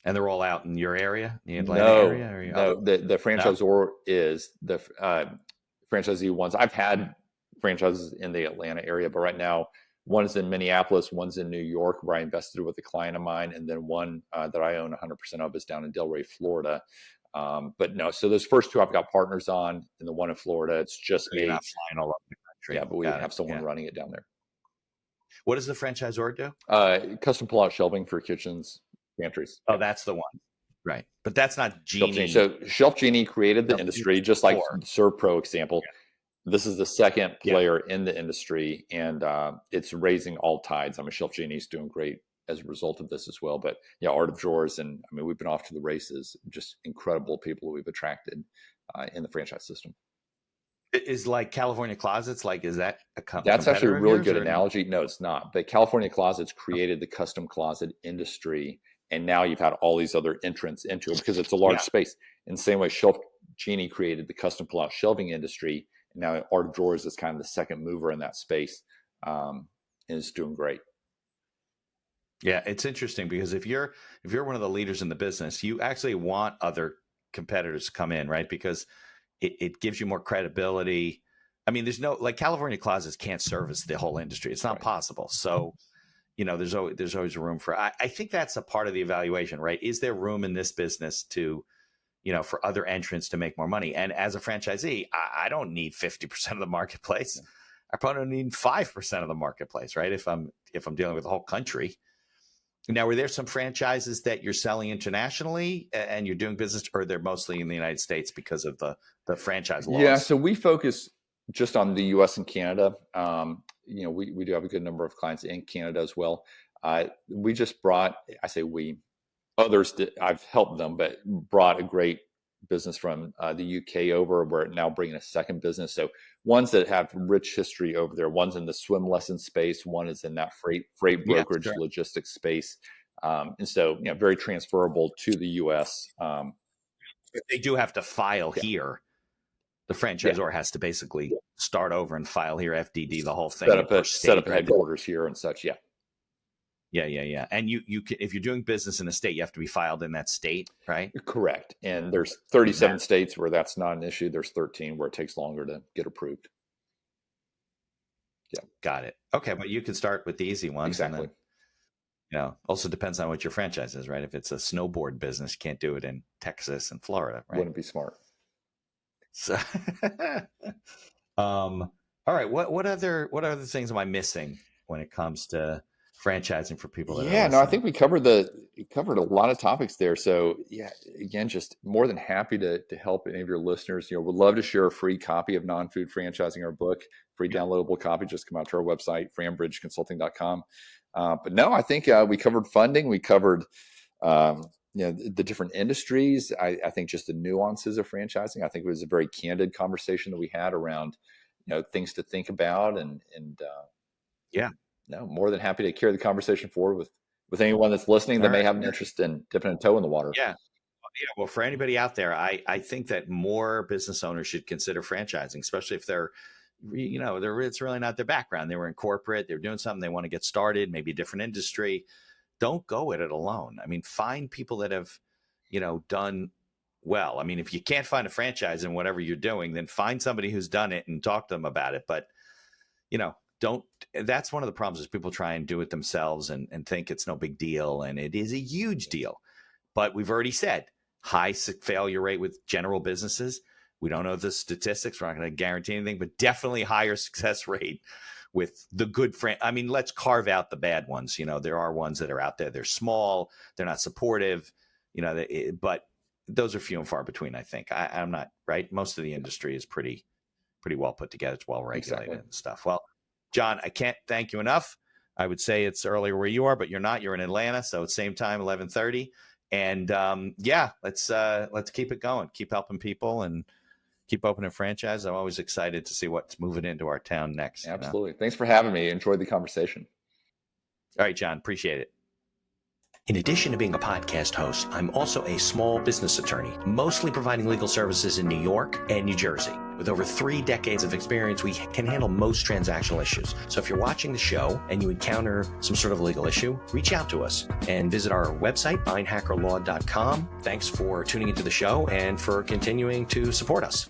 And they're all out in your area, the Atlanta area? Or no. The franchisor is the franchisee ones. I've had franchises in the Atlanta area, but right now, one's in Minneapolis, one's in New York, where I invested with a client of mine, and then one that I own 100% of is down in Delray, Florida. But no, so those first 2 I've got partners on, and the one in Florida, it's just me. You're not flying all over the country. Yeah, but we have someone running it down there. What does the franchisor do? Custom pull-out shelving for kitchens, pantries. Oh, that's the one. Right. But that's not Genie. So Shelf Genie created the industry, just like ServPro example. Yeah. This is the second player in the industry, and it's raising all tides. I mean, Shelf Genie's doing great as a result of this as well. But yeah, Art of Drawers, and I mean, we've been off to the races. Just incredible people we've attracted in the franchise system. Is like California Closets, like, is that a That's actually a really good analogy. No, it's not. But California Closets created the custom closet industry, and now you've had all these other entrants into it because it's a large space. In the same way, Shelf Genie created the custom pull-out shelving industry, and now Art of Drawers is kind of the second mover in that space, and is doing great. Yeah, it's interesting because if you're one of the leaders in the business, you actually want other competitors to come in, right? Because it gives you more credibility. I mean, there's no, like, California Closets can't service the whole industry. It's not possible. So, you know, there's always room for, I think that's a part of the evaluation, right? Is there room in this business to, you know, for other entrants to make more money? And as a franchisee, I don't need 50% of the marketplace. I probably don't need 5% of the marketplace, right? If I'm dealing with the whole country. Now, were there some franchises that you're selling internationally and you're doing business, or they're mostly in the United States because of the franchise laws? Yeah, so we focus just on the U.S. and Canada. You know, we do have a good number of clients in Canada as well. We just brought, I say we, others I've helped them, but brought a great business from the UK over. We're now bringing a second business. So ones that have rich history over there, one's in the swim lesson space, one is in that freight brokerage logistics space. And so, you know, very transferable to the US. They do have to file here. The franchisor has to basically start over and file here, FDD, the whole thing. Set up headquarters here and such. Yeah. Yeah. And you can, if you're doing business in a state, you have to be filed in that state, right? Correct. And there's 37 states where that's not an issue. There's 13 where it takes longer to get approved. Yeah. Got it. Okay. But you can start with the easy ones. Exactly. And then, you know, also depends on what your franchise is, right? If it's a snowboard business, you can't do it in Texas and Florida, right? Wouldn't be smart. So, all right. What other things am I missing when it comes to franchising for people that are I think we covered a lot of topics there. So yeah, again, just more than happy to help any of your listeners. You know, would love to share a free copy of Non-Food Franchising, our book, free downloadable copy. Just come out to our website, frambridgeconsulting.com. But no, I think we covered funding. We covered you know, the different industries. I think just the nuances of franchising. I think it was a very candid conversation that we had around, you know, things to think about and no, more than happy to carry the conversation forward with anyone that's listening that may have an interest in dipping a toe in the water. Yeah. Well, for anybody out there, I think that more business owners should consider franchising, especially if they're, you know, it's really not their background. They were in corporate, they're doing something, they want to get started, maybe a different industry. Don't go at it alone. I mean, find people that have, you know, done well. I mean, if you can't find a franchise in whatever you're doing, then find somebody who's done it and talk to them about it. But, you know, that's one of the problems is people try and do it themselves and think it's no big deal. And it is a huge deal. But we've already said high failure rate with general businesses. We don't know the statistics. We're not going to guarantee anything, but definitely higher success rate with the good I mean, let's carve out the bad ones. You know, there are ones that are out there. They're small. They're not supportive, you know, but those are few and far between, I think. I'm not right. Most of the industry is pretty well put together. It's well regulated and stuff. Well, Jon, I can't thank you enough. I would say it's earlier where you are, but you're not. You're in Atlanta, so it's same time, 11:30. And let's keep it going. Keep helping people and keep opening franchise. I'm always excited to see what's moving into our town next. Absolutely. You know? Thanks for having me. Enjoyed the conversation. All right, Jon. Appreciate it. In addition to being a podcast host, I'm also a small business attorney, mostly providing legal services in New York and New Jersey. With over 3 decades of experience, we can handle most transactional issues. So if you're watching the show and you encounter some sort of legal issue, reach out to us and visit our website, mindhackerlaw.com. Thanks for tuning into the show and for continuing to support us.